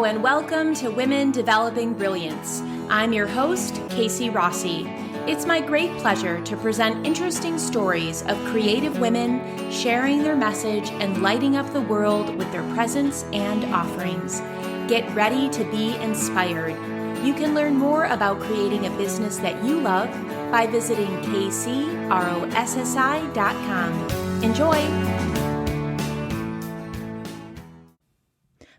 Hello and welcome to Women Developing Brilliance. I'm your host, Casey Rossi. It's my great pleasure to present interesting stories of creative women sharing their message and lighting up the world with their presence and offerings. Get ready to be inspired. You can learn more about creating a business that you love by visiting kcrossi.com. Enjoy!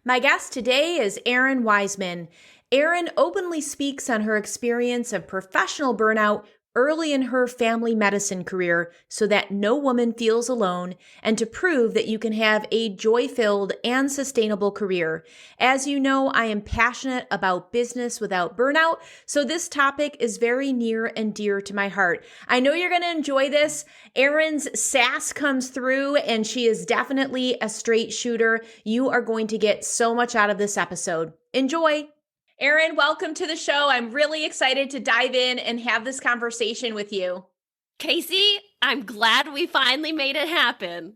My guest today is Errin Weisman. Errin openly speaks on her experience of professional burnout early in her family medicine career so that no woman feels alone and to prove that you can have a joy-filled and sustainable career. As you know, I am passionate about business without burnout, so this topic is very near and dear to my heart. I know you're going to enjoy this. Errin's sass comes through, and she is definitely a straight shooter. You are going to get so much out of this episode. Enjoy! Errin, welcome to the show. I'm really excited to dive in and have this conversation with you. Casey, I'm glad we finally made it happen.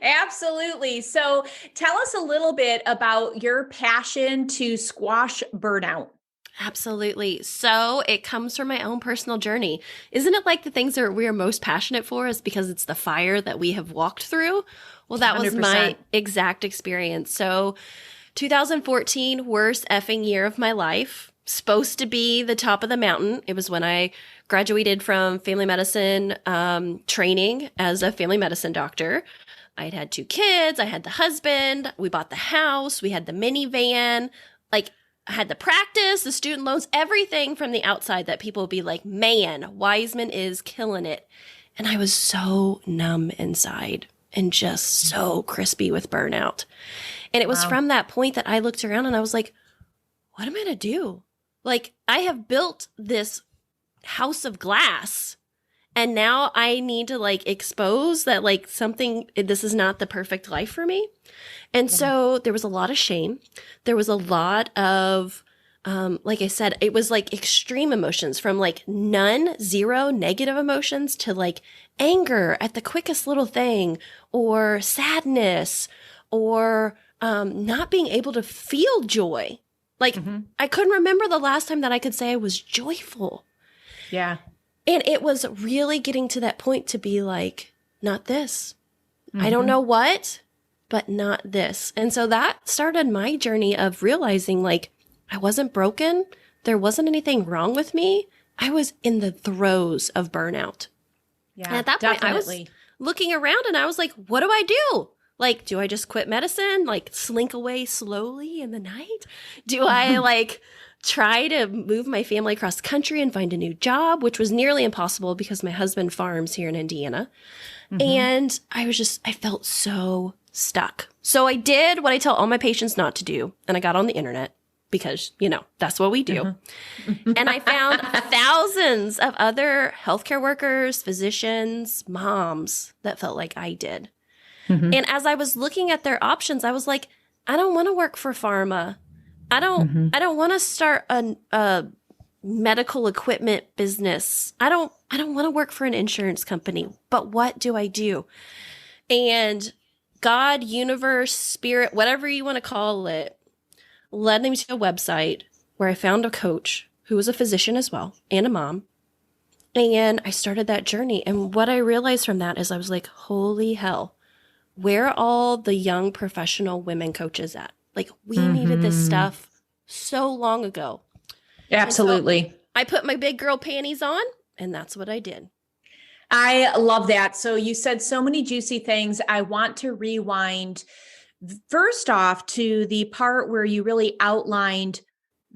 Absolutely. So tell us a little bit about your passion to squash burnout. Absolutely. So it comes from my own personal journey. Isn't it like the things that we are most passionate for is because it's the fire that we have walked through? Well, that 100%. Was my exact experience. So 2014, worst effing year of my life. Supposed to be the top of the mountain. It was when I graduated from family medicine training as a family medicine doctor. I'd had 2 kids. I had the husband. We bought the house. We had the minivan. Like, I had the practice, the student loans, everything from the outside that people would be like, man, Weisman is killing it. And I was so numb inside and just so crispy with burnout. And it was from that point that I looked around and I was like, what am I going to do? Like, I have built this house of glass and now I need to like expose that like this is not the perfect life for me. And so there was a lot of shame. There was a lot of, like I said, it was like extreme emotions from like zero negative emotions to like anger at the quickest little thing or sadness or not being able to feel joy. Like I couldn't remember the last time that I could say I was joyful. Yeah. And it was really getting to that point to be like, not this. I don't know what, but not this. And so that started my journey of realizing like I wasn't broken. There wasn't anything wrong with me. I was in the throes of burnout. Yeah, and at that point, I was looking around and I was like, what do I do? Like, do I just quit medicine? Like, slink away slowly in the night? Do I, like, try to move my family across the country and find a new job, which was nearly impossible because my husband farms here in Indiana. And I felt so stuck. So I did what I tell all my patients not to do, and I got on the internet because, you know, that's what we do. And I found thousands of other healthcare workers, physicians, moms that felt like I did. And as I was looking at their options, I was like, I don't want to work for pharma. I don't want to start a medical equipment business. I don't want to work for an insurance company. But what do I do? And God, universe, spirit, whatever you want to call it, led me to a website where I found a coach who was a physician as well and a mom. And I started that journey. And what I realized from that is I was like, holy hell. Where are all the young professional women coaches at? Like, we needed this stuff so long ago. Absolutely. So I put my big girl panties on, and that's what I did. I love that. So you said so many juicy things. I want to rewind first off to the part where you really outlined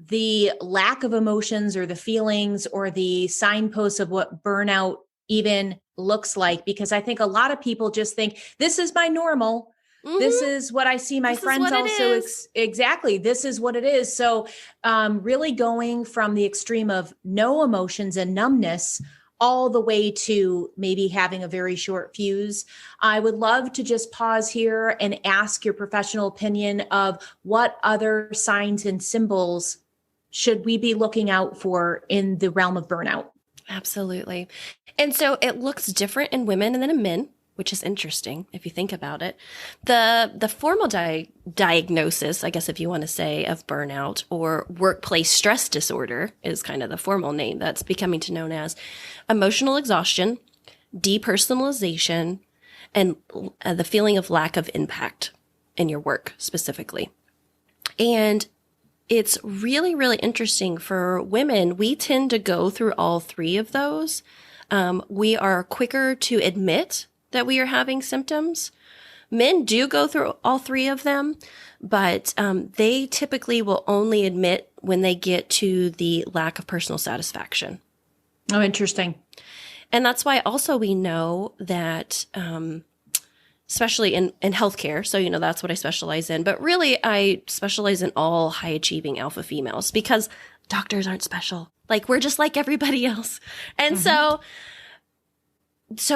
the lack of emotions or the feelings or the signposts of what burnout even looks like, because I think a lot of people just think this is my normal. This is what I see my friends also. Exactly. This is what it is. So really going from the extreme of no emotions and numbness all the way to maybe having a very short fuse. I would love to just pause here and ask your professional opinion of what other signs and symbols should we be looking out for in the realm of burnout? Absolutely. And so it looks different in women and then in men. which is interesting if you think about it. The formal diagnosis, I guess if you want to say, of burnout or workplace stress disorder is kind of the formal name that's becoming to known as emotional exhaustion, depersonalization, and the feeling of lack of impact in your work specifically. And it's really, really interesting for women. We tend to go through all three of those. We are quicker to admit that we are having symptoms. Men do go through all three of them, but they typically will only admit when they get to the lack of personal satisfaction. Oh, interesting. And that's why also we know that, especially in healthcare, so, that's what I specialize in, but really I specialize in all high achieving alpha females because doctors aren't special. Like, we're just like everybody else. And so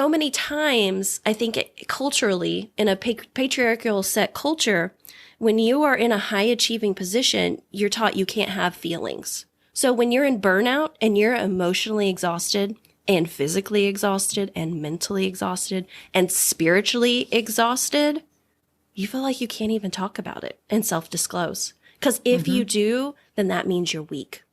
many times, I think culturally, in a patriarchal set culture, when you are in a high achieving position, you're taught you can't have feelings. So when you're in burnout and you're emotionally exhausted and physically exhausted and mentally exhausted and spiritually exhausted, you feel like you can't even talk about it and self-disclose. Because if you do, then that means you're weak.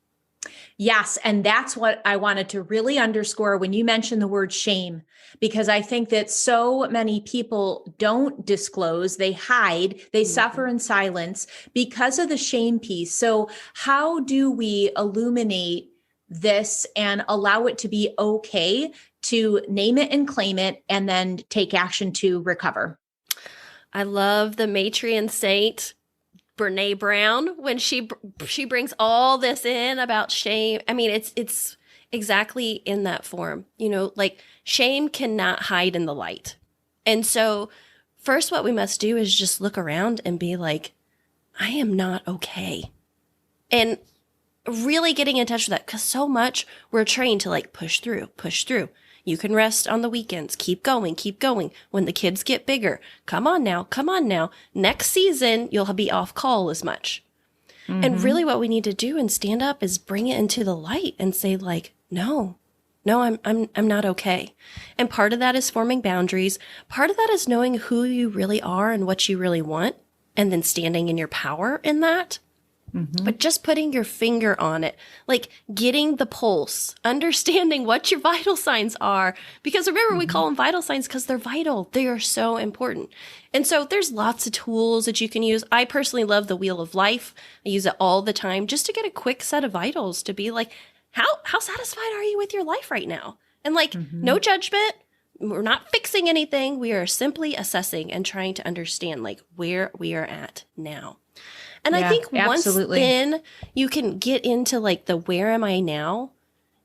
Yes. And that's what I wanted to really underscore when you mentioned the word shame, because I think that so many people don't disclose, they hide, they suffer in silence because of the shame piece. So how do we illuminate this and allow it to be okay to name it and claim it and then take action to recover? I love the matron saint, Brene Brown, when she brings all this in about shame. I mean, it's exactly in that form, like shame cannot hide in the light. And so first, what we must do is just look around and be like, I am not okay. And really getting in touch with that, because so much we're trained to like push through. You can rest on the weekends. Keep going. When the kids get bigger, come on now. Next season, you'll be off call as much. And really what we need to do and stand up is bring it into the light and say like, no, I'm not okay. And part of that is forming boundaries. Part of that is knowing who you really are and what you really want, and then standing in your power in that. But just putting your finger on it, like getting the pulse, understanding what your vital signs are. Because remember, we call them vital signs because they're vital. They are so important. And so there's lots of tools that you can use. I personally love the Wheel of Life. I use it all the time just to get a quick set of vitals to be like, how satisfied are you with your life right now? And like, no judgment. We're not fixing anything. We are simply assessing and trying to understand like where we are at now. And I think once then you can get into like the where am I now,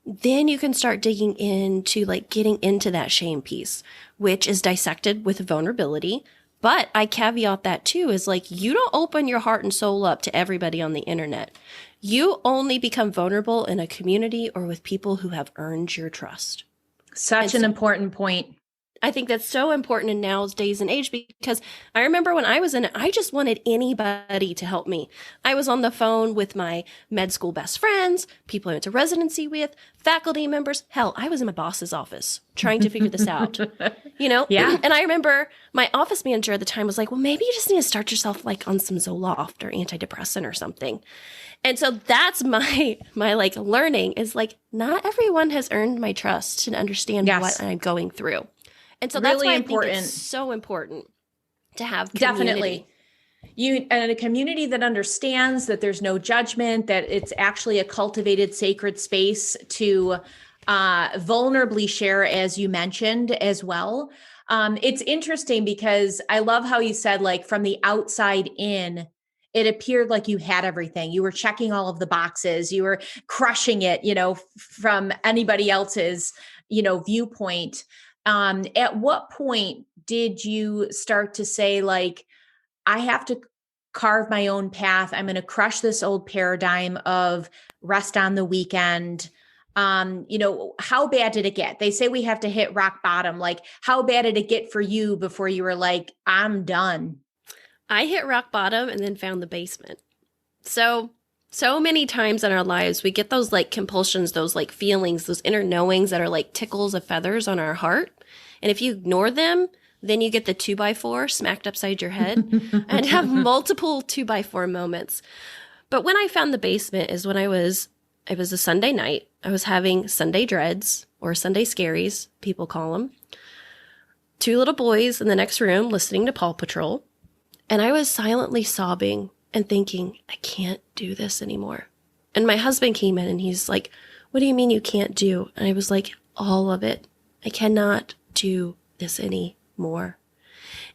then you can start digging into like getting into that shame piece, which is dissected with vulnerability. But I caveat that too is like, you don't open your heart and soul up to everybody on the internet. You only become vulnerable in a community or with people who have earned your trust. Such an important point. I think that's so important in now's days and age, because I remember when I was in it, I just wanted anybody to help me. I was on the phone with my med school best friends, people I went to residency with, faculty members. Hell, I was in my boss's office trying to figure this out, Yeah. And I remember my office manager at the time was like, well, maybe you just need to start yourself like on some Zoloft or antidepressant or something. And so that's my like learning is like, not everyone has earned my trust to understand what I'm going through. And so that's really why I think it's so important to have community. Definitely. And a community that understands that there's no judgment, that it's actually a cultivated sacred space to vulnerably share, as you mentioned as well. It's interesting because I love how you said, like, from the outside in, it appeared like you had everything. You were checking all of the boxes. You were crushing it, from anybody else's, viewpoint. At what point did you start to say, like, I have to carve my own path. I'm going to crush this old paradigm of rest on the weekend. How bad did it get? They say we have to hit rock bottom. Like, how bad did it get for you before you were like, I'm done? I hit rock bottom and then found the basement. So many times in our lives, we get those like compulsions, those like feelings, those inner knowings that are like tickles of feathers on our heart. And if you ignore them, Then you get the 2x4 smacked upside your head and have multiple 2x4 moments. But when I found the basement is when it was a Sunday night. I was having Sunday dreads, or Sunday scaries, people call them. 2 little boys in the next room listening to Paw Patrol. And I was silently sobbing and thinking, I can't do this anymore. And my husband came in and he's like, what do you mean you can't do? And I was like, all of it. I cannot do this anymore.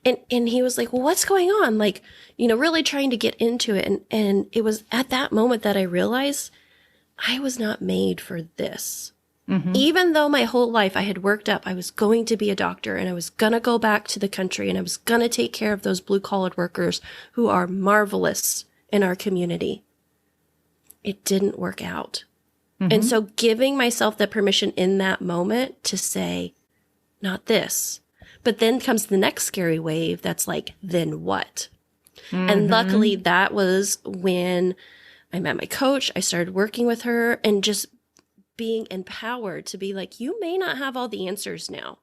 And he was like, well, what's going on? Like, really trying to get into it. And it was at that moment that I realized I was not made for this. Mm-hmm. Even though my whole life I had worked up, I was going to be a doctor and I was going to go back to the country and I was going to take care of those blue-collar workers who are marvelous in our community. It didn't work out. Mm-hmm. And so giving myself the permission in that moment to say, not this. But then comes the next scary wave that's like, then what? Mm-hmm. And luckily that was when I met my coach. I started working with her and just being empowered to be like, you may not have all the answers now.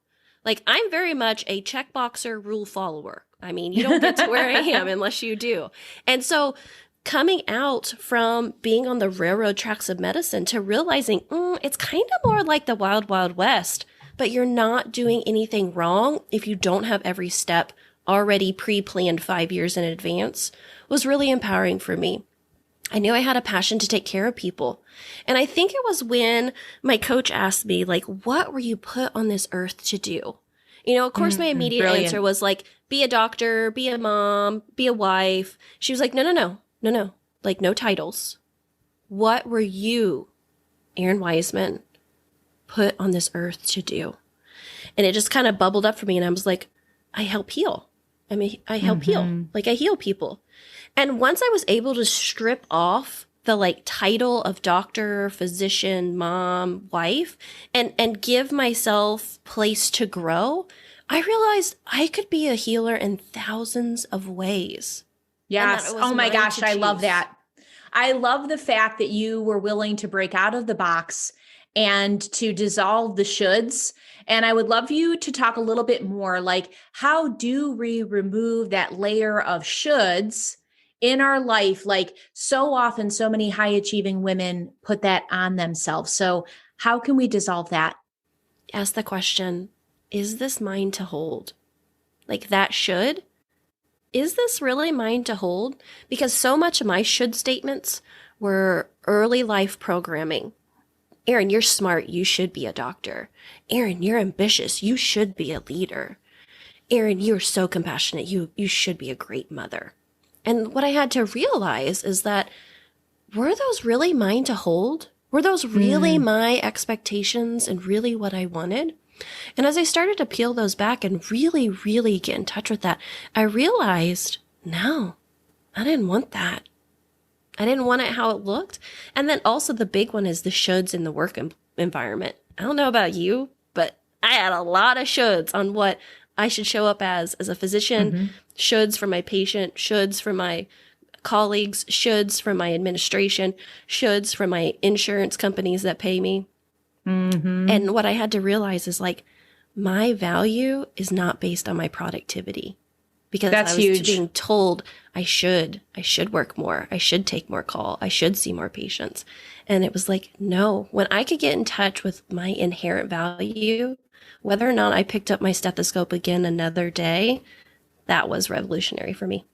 Like, I'm very much a checkboxer, rule follower. I mean, you don't get to where I am unless you do. And so coming out from being on the railroad tracks of medicine to realizing it's kind of more like the wild, wild west, but you're not doing anything wrong if you don't have every step already pre-planned 5 years in advance was really empowering for me. I knew I had a passion to take care of people. And I think it was when my coach asked me, like, what were you put on this earth to do? Of course, my immediate answer was like, be a doctor, be a mom, be a wife. She was like, no. Like, no titles. What were you, Errin Weisman, put on this earth to do? And it just kind of bubbled up for me. And I was like, I help heal. I help heal. Like, I heal people. And once I was able to strip off the title of doctor, physician, mom, wife, and give myself place to grow, I realized I could be a healer in thousands of ways. Yes. Oh my gosh. I love that. I love the fact that you were willing to break out of the box and to dissolve the shoulds. And I would love you to talk a little bit more, like, how do we remove that layer of shoulds in our life? Like, so often, so many high achieving women put that on themselves. So how can we dissolve that? Ask the question, is this mine to hold? Like, that should? Is this really mine to hold? Because so much of my should statements were early life programming. Errin, you're smart. You should be a doctor. Errin, you're ambitious. You should be a leader. Errin, you're so compassionate. You should be a great mother. And what I had to realize is that, were those really mine to hold? Were those really my expectations and really what I wanted? And as I started to peel those back and really, really get in touch with that, I realized, no, I didn't want that. I didn't want it how it looked. And then also the big one is the shoulds in the work environment. I don't know about you, but I had a lot of shoulds on what I should show up as a physician, shoulds for my patient, shoulds for my colleagues, shoulds for my administration, shoulds for my insurance companies that pay me. And what I had to realize is, like, my value is not based on my productivity, because that's I was huge. Being told I should work more. I should take more call. I should see more patients. And it was like, no, when I could get in touch with my inherent value, whether or not I picked up my stethoscope again another day, that was revolutionary for me.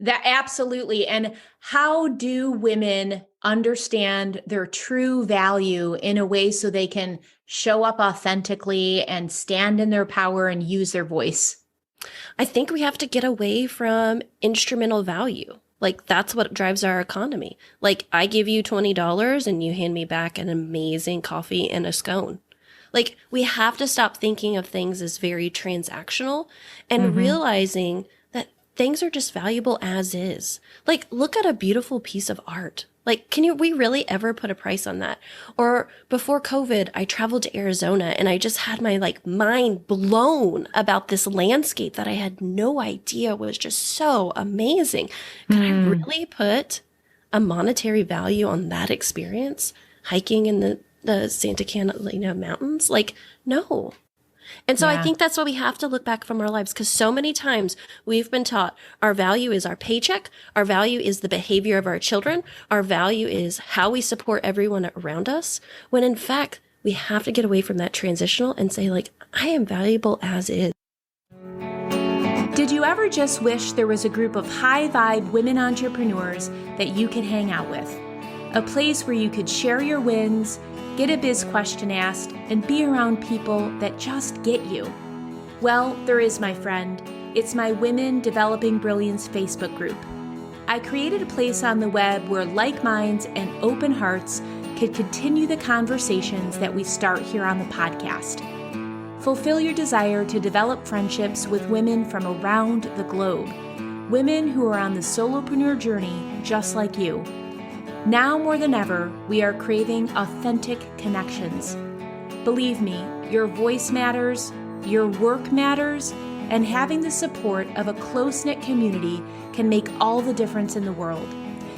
That absolutely. And how do women understand their true value in a way so they can show up authentically and stand in their power and use their voice? I think we have to get away from instrumental value. Like, that's what drives our economy. Like, I give you $20 and you hand me back an amazing coffee and a scone. Like, we have to stop thinking of things as very transactional and realizing that things are just valuable as is. Like, look at a beautiful piece of art. Like, we really ever put a price on that? Or before COVID, I traveled to Arizona and I just had my mind blown about this landscape that I had no idea was just so amazing. Could I really put a monetary value on that experience? Hiking in the Santa Catalina Mountains? Like, no. And so I think that's why we have to look back from our lives, because so many times we've been taught our value is our paycheck. Our value is the behavior of our children. Our value is how we support everyone around us. When in fact, we have to get away from that transitional and say, like, I am valuable as is. Did you ever just wish there was a group of high-vibe women entrepreneurs that you could hang out with? A place where you could share your wins, get a biz question asked, and be around people that just get you? Well, there is, my friend. It's my Women Developing Brilliance Facebook group. I created a place on the web where like minds and open hearts could continue the conversations that we start here on the podcast. Fulfill your desire to develop friendships with women from around the globe, women who are on the solopreneur journey just like you. Now more than ever, we are craving authentic connections. Believe me, your voice matters, your work matters, and having the support of a close-knit community can make all the difference in the world.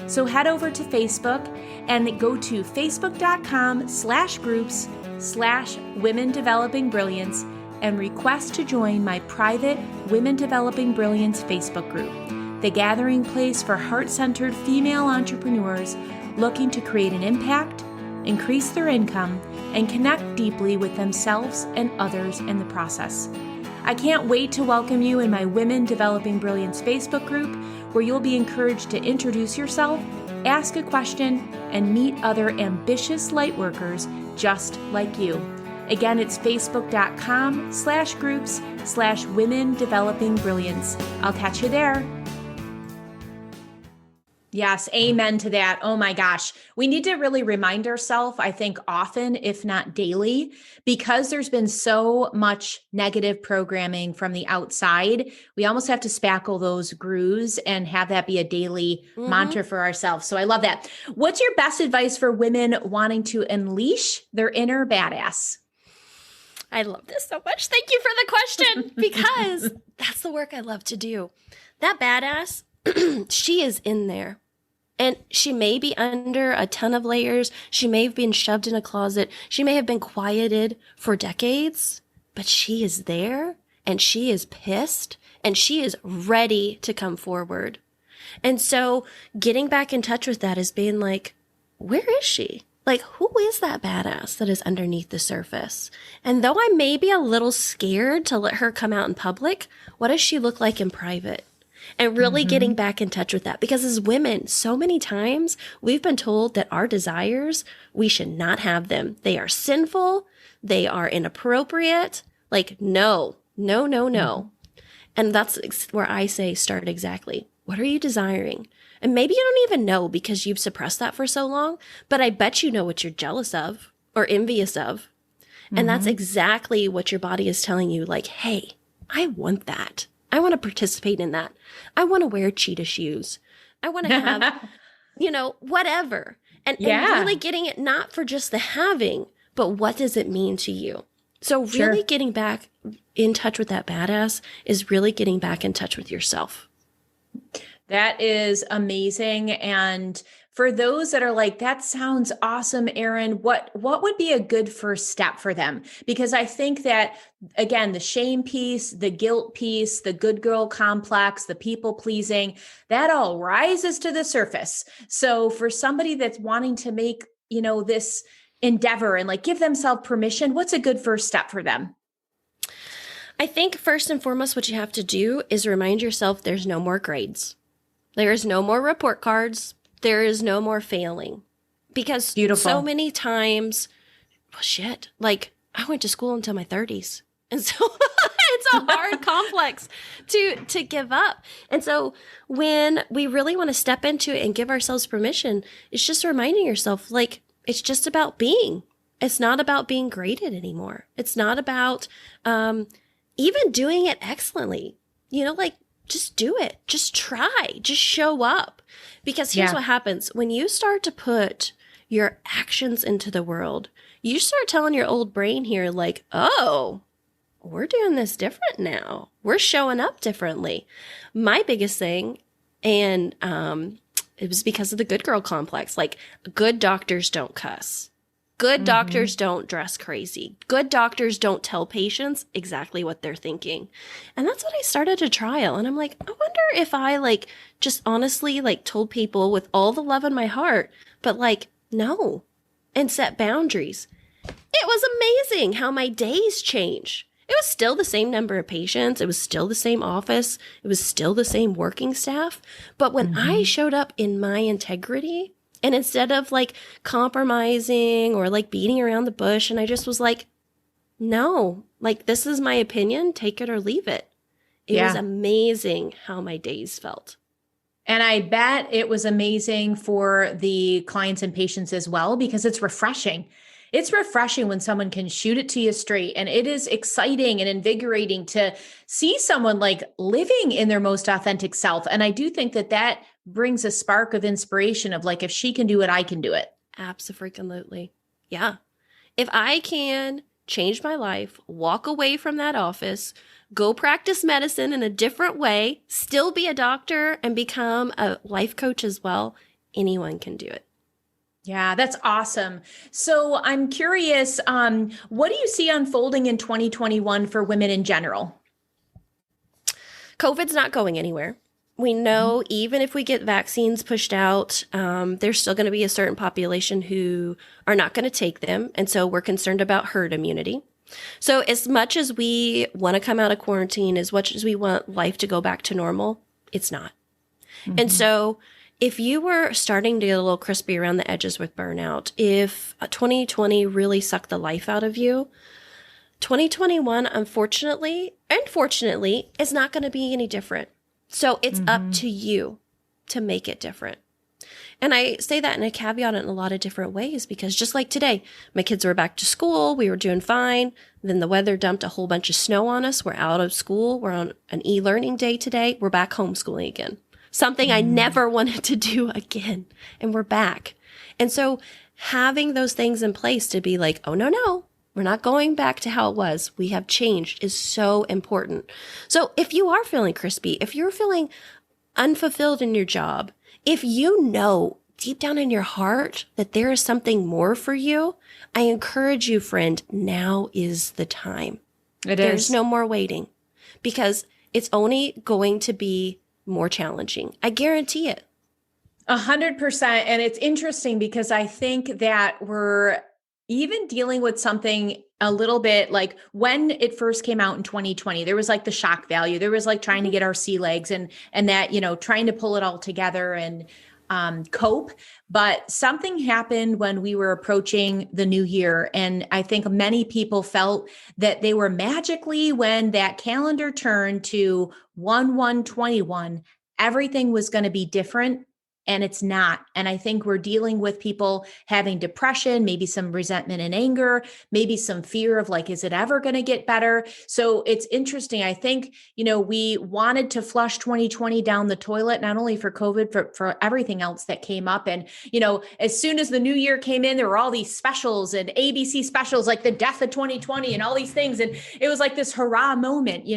So head over to Facebook and go to facebook.com/groups/Women Developing Brilliance and request to join my private Women Developing Brilliance Facebook group, the gathering place for heart-centered female entrepreneurs looking to create an impact, increase their income, and connect deeply with themselves and others in the process. I can't wait to welcome you in my Women Developing Brilliance Facebook group, where you'll be encouraged to introduce yourself, ask a question, and meet other ambitious lightworkers just like you. Again, it's facebook.com/groups/Women Developing Brilliance. I'll catch you there. Yes, amen to that. Oh my gosh. We need to really remind ourselves, I think often, if not daily, because there's been so much negative programming from the outside. We almost have to spackle those grooves and have that be a daily mantra for ourselves. So I love that. What's your best advice for women wanting to unleash their inner badass? I love this so much. Thank you for the question, because that's the work I love to do. That badass, she is in there, and she may be under a ton of layers. She may have been shoved in a closet. She may have been quieted for decades, but she is there, and she is pissed, and she is ready to come forward. And so getting back in touch with that is being like, where is she? Like, who is that badass that is underneath the surface? And though I may be a little scared to let her come out in public, what does she look like in private? And really getting back in touch with that. Because as women, so many times we've been told that our desires, we should not have them. They are sinful. They are inappropriate. Like, no. And that's where I say, start exactly. What are you desiring? And maybe you don't even know because you've suppressed that for so long, but I bet you know what you're jealous of or envious of. And that's exactly what your body is telling you. Like, hey, I want that. I want to participate in that. I want to wear cheetah shoes. I want to have, whatever. And really getting it not for just the having, but what does it mean to you? So really getting back in touch with that badass is really getting back in touch with yourself. That is amazing. And for those that are like, that sounds awesome, Errin, what would be a good first step for them? Because I think that, again, the shame piece, the guilt piece, the good girl complex, the people pleasing, that all rises to the surface. So for somebody that's wanting to make, this endeavor and like give themselves permission, what's a good first step for them? I think first and foremost, what you have to do is remind yourself there's no more grades. There is no more report cards. There is no more failing. Because so many times, like I went to school until my 30s. And so it's a hard complex to give up. And so when we really want to step into it and give ourselves permission, it's just reminding yourself, like, it's just about being. It's not about being graded anymore. It's not about even doing it excellently. Just do it. Just try. Just show up. Because here's what happens. When you start to put your actions into the world, you start telling your old brain here, like, oh, we're doing this different now. We're showing up differently. My biggest thing, and it was because of the good girl complex, like, good doctors don't cuss. Good doctors don't dress crazy. Good doctors don't tell patients exactly what they're thinking. And that's what I started to trial. And I'm like, I wonder if I like just honestly like told people with all the love in my heart, but like, no, and set boundaries. It was amazing how my days change. It was still the same number of patients. It was still the same office. It was still the same working staff. But when I showed up in my integrity, and instead of like compromising or like beating around the bush, and I just was like, no, like this is my opinion, take it or leave it. It was amazing how my days felt. And I bet it was amazing for the clients and patients as well, because it's refreshing. It's refreshing when someone can shoot it to you straight. And it is exciting and invigorating to see someone like living in their most authentic self. And I do think that that brings a spark of inspiration of like, if she can do it, I can do it. Absolutely. Yeah. If I can change my life, walk away from that office, go practice medicine in a different way, still be a doctor and become a life coach as well, anyone can do it. Yeah, that's awesome. So I'm curious, what do you see unfolding in 2021 for women in general? COVID's not going anywhere. We know even if we get vaccines pushed out, there's still going to be a certain population who are not going to take them. And so we're concerned about herd immunity. So as much as we want to come out of quarantine, as much as we want life to go back to normal, it's not. And so if you were starting to get a little crispy around the edges with burnout, if 2020 really sucked the life out of you, 2021, unfortunately and fortunately, is not going to be any different. So it's up to you to make it different. And I say that in a caveat in a lot of different ways, because just like today, my kids were back to school. We were doing fine. Then the weather dumped a whole bunch of snow on us. We're out of school. We're on an e-learning day today. We're back homeschooling again. Something I never wanted to do again. And we're back. And so having those things in place to be like, oh, no, we're not going back to how it was. We have changed is so important. So if you are feeling crispy, if you're feeling unfulfilled in your job, if you know deep down in your heart that there is something more for you, I encourage you, friend, now is the time. There's no more waiting, because it's only going to be more challenging. I guarantee it. 100%. And it's interesting because I think that we're even dealing with something a little bit like when it first came out in 2020, there was like the shock value. There was like trying to get our sea legs and that, trying to pull it all together and cope. But something happened when we were approaching the new year. And I think many people felt that they were magically, when that calendar turned to 1/1/21, everything was going to be different. And it's not. And I think we're dealing with people having depression, maybe some resentment and anger, maybe some fear of like, is it ever going to get better? So it's interesting. I think, we wanted to flush 2020 down the toilet, not only for COVID, for everything else that came up. And, as soon as the new year came in, there were all these specials and ABC specials, like the death of 2020 and all these things. And it was like this hurrah moment,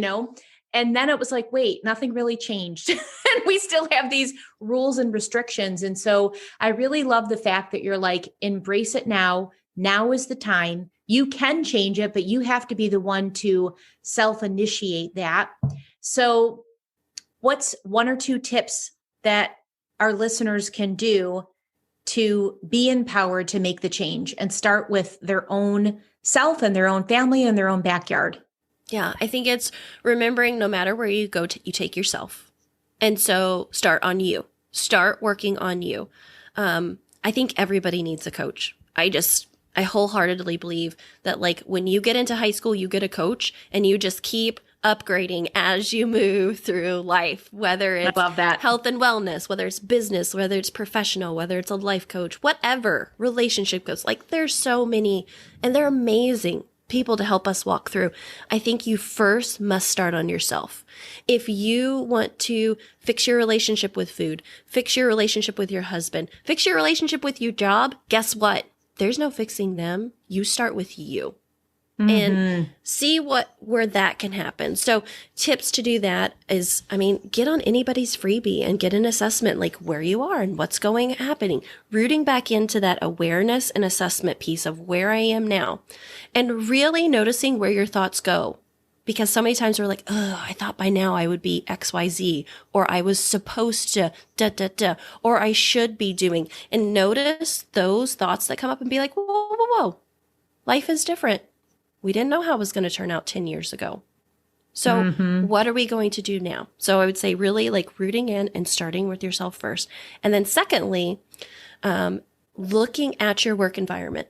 And then it was like, wait, nothing really changed. And we still have these rules and restrictions. And so I really love the fact that you're like, embrace it now. Now is the time. You can change it, but you have to be the one to self-initiate that. So what's one or two tips that our listeners can do to be empowered to make the change and start with their own self and their own family and their own backyard? Yeah, I think it's remembering no matter where you go, you take yourself. And so start on you. Start working on you. I think everybody needs a coach. I wholeheartedly believe that like when you get into high school, you get a coach and you just keep upgrading as you move through life, whether it's health and wellness, whether it's business, whether it's professional, whether it's a life coach, whatever relationship goes. Like there's so many and they're amazing people to help us walk through. I think you first must start on yourself. If you want to fix your relationship with food, fix your relationship with your husband, fix your relationship with your job, guess what? There's no fixing them. You start with you. and see where that can happen. So tips to do that is, get on anybody's freebie and get an assessment like where you are and what's happening, rooting back into that awareness and assessment piece of where I am now and really noticing where your thoughts go. Because so many times we're like, oh, I thought by now I would be XYZ, or I was supposed to or I should be doing, and notice those thoughts that come up and be like, whoa, whoa, whoa, life is different. We didn't know how it was going to turn out 10 years ago. So what are we going to do now? So I would say really like rooting in and starting with yourself first. And then secondly, looking at your work environment.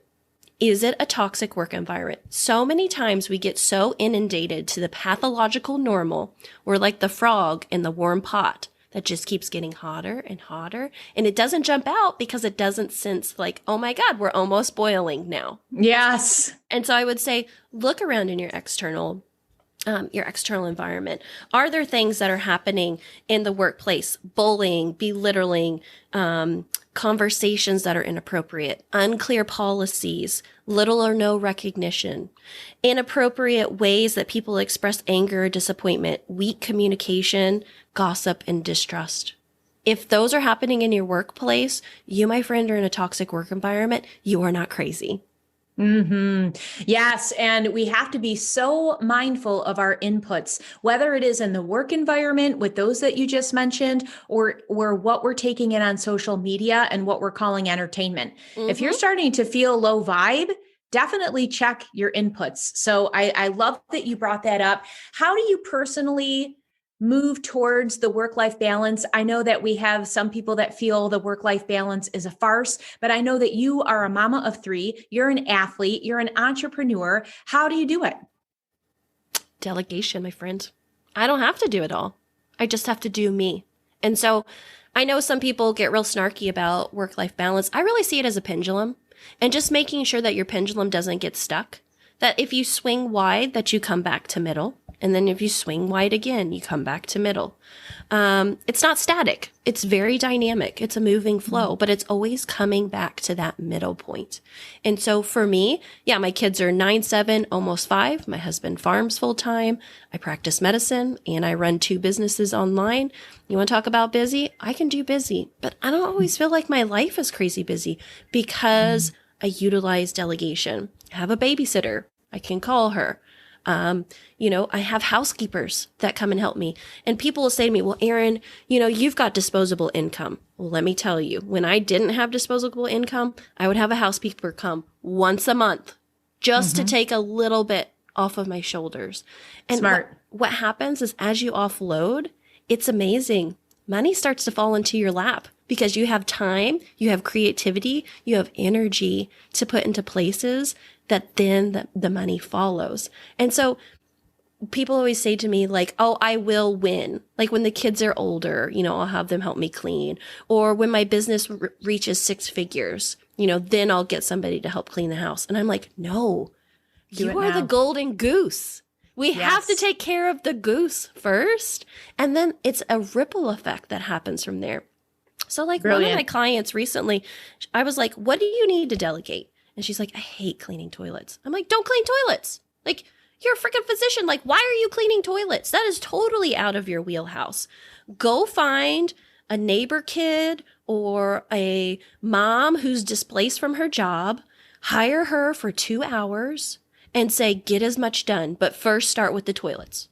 Is it a toxic work environment? So many times we get so inundated to the pathological normal. We're like the frog in the warm pot that just keeps getting hotter and hotter. And it doesn't jump out because it doesn't sense like, oh my God, we're almost boiling now. Yes. And so I would say, look around in your external environment. Are there things that are happening in the workplace? Bullying, belittling, conversations that are inappropriate, unclear policies, little or no recognition, inappropriate ways that people express anger or disappointment, weak communication, gossip, and distrust. If those are happening in your workplace, you, my friend, are in a toxic work environment. You are not crazy. Yes. And we have to be so mindful of our inputs, whether it is in the work environment with those that you just mentioned, or what we're taking in on social media and what we're calling entertainment. If you're starting to feel low vibe, definitely check your inputs. So I love that you brought that up. How do you personally move towards the work-life balance? I know that we have some people that feel the work-life balance is a farce, but I know that you are a mama of 3, you're an athlete, you're an entrepreneur. How do you do it? Delegation, my friend. I don't have to do it all. I just have to do me. And so I know some people get real snarky about work-life balance. I really see it as a pendulum, and just making sure that your pendulum doesn't get stuck, that if you swing wide, that you come back to middle. And then if you swing wide again, you come back to middle. It's not static. It's very dynamic. It's a moving flow, but it's always coming back to that middle point. And so for me, my kids are 9, 7, almost 5. My husband farms full time. I practice medicine and I run 2 businesses online. You want to talk about busy? I can do busy, but I don't always feel like my life is crazy busy because I utilize delegation. I have a babysitter. I can call her. I have housekeepers that come and help me. And people will say to me, well, Errin, you've got disposable income. Well, let me tell you, when I didn't have disposable income, I would have a housekeeper come once a month just to take a little bit off of my shoulders. And smart. What happens is as you offload, it's amazing. Money starts to fall into your lap because you have time, you have creativity, you have energy to put into places that then the money follows. And so people always say to me like, oh, I will win. Like when the kids are older, I'll have them help me clean. Or when my business reaches 6 figures, then I'll get somebody to help clean the house. And I'm like, no, you are the golden goose. We have to take care of the goose first. And then it's a ripple effect that happens from there. So like one of my clients recently, I was like, what do you need to delegate? And she's like, I hate cleaning toilets. I'm like, don't clean toilets. Like, you're a freaking physician. Like, why are you cleaning toilets? That is totally out of your wheelhouse. Go find a neighbor kid or a mom who's displaced from her job, hire her for 2 hours and say, get as much done, but first start with the toilets.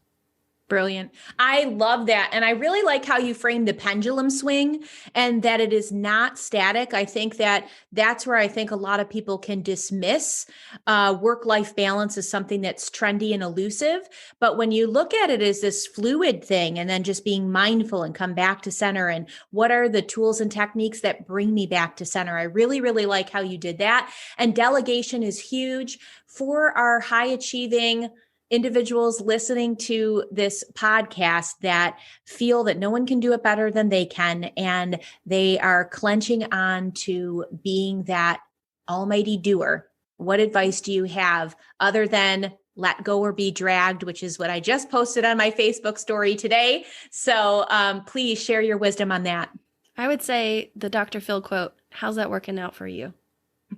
Brilliant. I love that. And I really like how you frame the pendulum swing and that it is not static. I think that that's where I think a lot of people can dismiss work-life balance as something that's trendy and elusive. But when you look at it as this fluid thing and then just being mindful and come back to center and what are the tools and techniques that bring me back to center? I really, really like how you did that. And delegation is huge for our high achieving individuals listening to this podcast that feel that no one can do it better than they can. And they are clenching on to being that almighty doer. What advice do you have other than let go or be dragged, which is what I just posted on my Facebook story today. So please share your wisdom on that. I would say the Dr. Phil quote, how's that working out for you?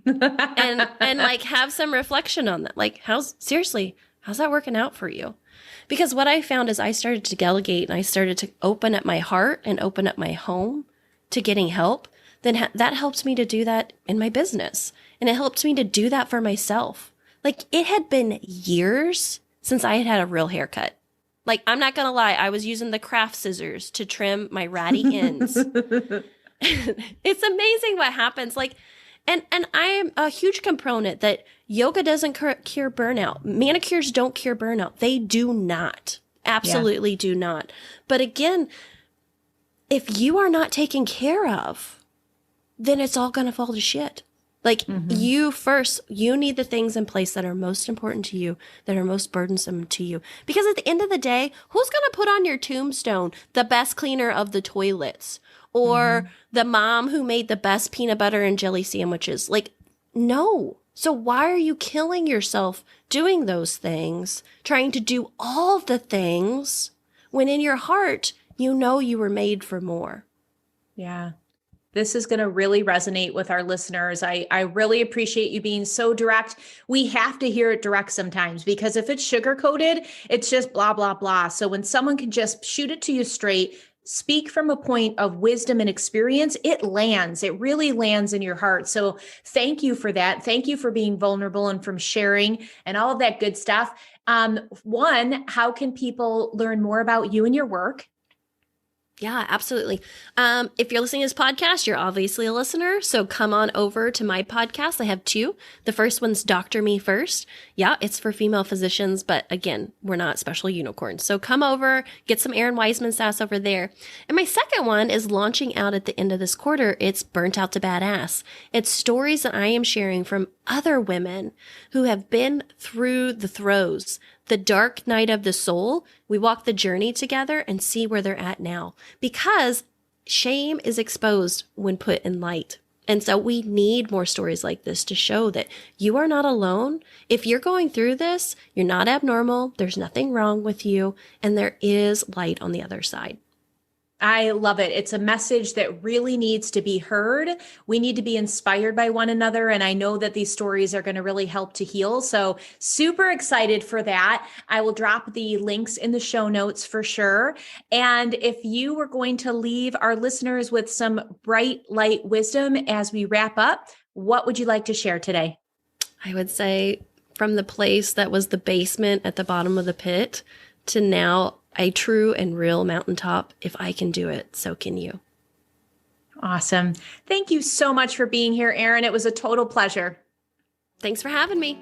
and like have some reflection on that. Like, how's that working out for you? Because what I found is I started to delegate and I started to open up my heart and open up my home to getting help. Then that helps me to do that in my business. And it helped me to do that for myself. Like, it had been years since I had a real haircut. Like, I'm not going to lie. I was using the craft scissors to trim my ratty ends. It's amazing what happens. Like, and I am a huge component that yoga doesn't cure burnout. Manicures don't cure burnout. They do not. Absolutely do not. But again, if you are not taken care of, then it's all going to fall to shit. Like, you need the things in place that are most important to you, that are most burdensome to you. Because at the end of the day, who's going to put on your tombstone the best cleaner of the toilets? Or the mom who made the best peanut butter and jelly sandwiches? Like, no. So why are you killing yourself doing those things, trying to do all the things, when in your heart, you know you were made for more? Yeah. This is going to really resonate with our listeners. I really appreciate you being so direct. We have to hear it direct sometimes, because if it's sugar coated, it's just blah, blah, blah. So when someone can just shoot it to you straight, speak from a point of wisdom and experience, it really lands in your heart. So thank you for that. Thank you for being vulnerable and from sharing and all of that good stuff. One, how can people learn more about you and your work? Yeah, absolutely. If you're listening to this podcast, you're obviously a listener. So come on over to my podcast. I have two. The first one's Doctor Me First. Yeah, it's for female physicians, but again, we're not special unicorns. So come over, get some Errin Weisman sass over there. And my second one is launching out at the end of this quarter. It's Burnt Out to Badass. It's stories that I am sharing from other women who have been through the throes, the dark night of the soul. We walk the journey together and see where they're at now, because shame is exposed when put in light. And so we need more stories like this to show that you are not alone. If you're going through this, you're not abnormal. There's nothing wrong with you. And there is light on the other side. I love it. It's a message that really needs to be heard. We need to be inspired by one another. And I know that these stories are going to really help to heal. So super excited for that. I will drop the links in the show notes for sure. And if you were going to leave our listeners with some bright light wisdom as we wrap up, what would you like to share today? I would say, from the place that was the basement at the bottom of the pit to now a true and real mountaintop. If I can do it, so can you. Awesome. Thank you so much for being here, Errin. It was a total pleasure. Thanks for having me.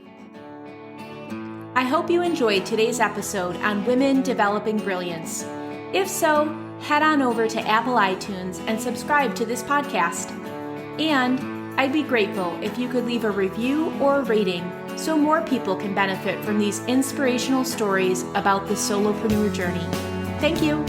I hope you enjoyed today's episode on Women Developing Brilliance. If so, head on over to Apple iTunes and subscribe to this podcast. And I'd be grateful if you could leave a review or a rating so more people can benefit from these inspirational stories about the solopreneur journey. Thank you.